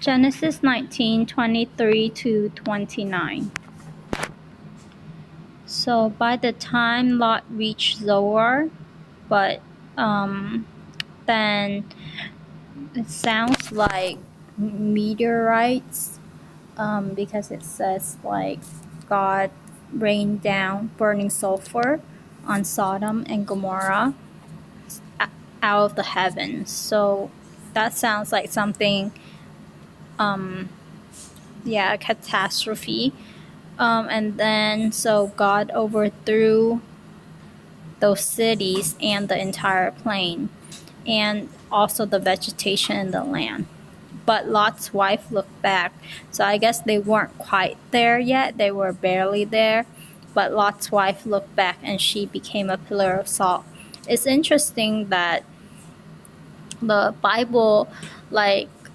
Genesis 19:23 to 29. So by the time Lot reached Zoar, but then it sounds like meteorites, because it says like God rained down burning sulfur on Sodom and Gomorrah out of the heavens. So that sounds like something, a catastrophe. And then so God overthrew those cities and the entire plain, and also the vegetation in the land. But Lot's wife looked back. So I guess they weren't quite there yet. They were barely there. But Lot's wife looked back and she became a pillar of salt. It's interesting that the Bible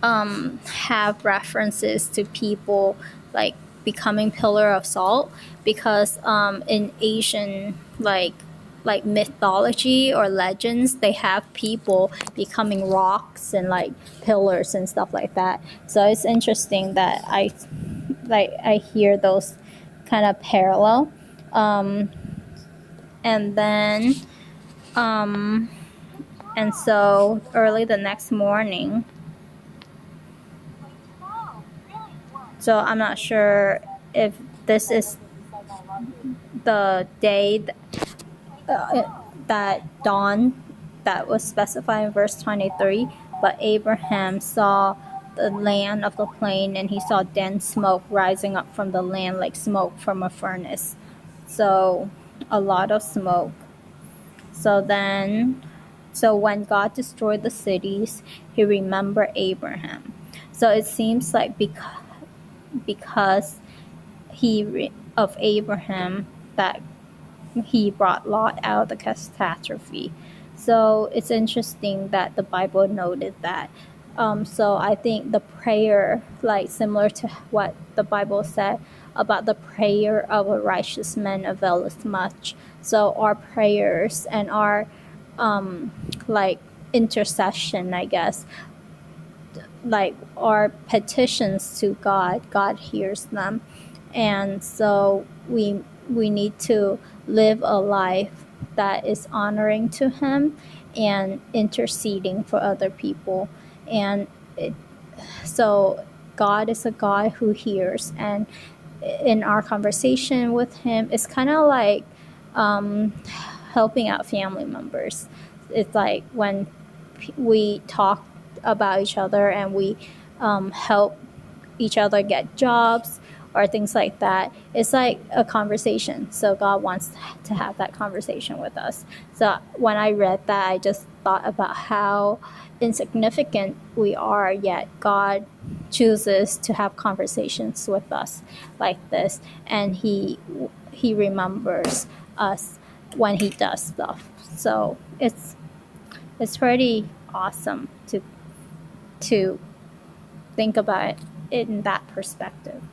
have references to people like becoming pillar of salt, because in Asian like mythology or legends, they have people becoming rocks and like pillars and stuff like that. So it's interesting that I hear those kind of parallel. And then and so early the next morning, so I'm not sure if this is the day that dawn that was specified in verse 23, but Abraham saw the land of the plain, and he saw dense smoke rising up from the land like smoke from a furnace. So a lot of smoke. So when God destroyed the cities, he remembered Abraham. So it seems like because of Abraham that he brought Lot out of the catastrophe. So it's interesting that the Bible noted that. So I think the prayer, like similar to what the Bible said about the prayer of a righteous man availeth much. So our prayers and our intercession, I guess, like our petitions to God, God hears them. And so we need to live a life that is honoring to him and interceding for other people. And so God is a God who hears, and in our conversation with him, it's kind of like helping out family members. It's like when we talk about each other and we help each other get jobs or things like that. It's like a conversation. So God wants to have that conversation with us. So when I read that, I just thought about how insignificant we are, yet God chooses to have conversations with us like this, and he remembers us when he does stuff. So it's pretty awesome to think about it in that perspective.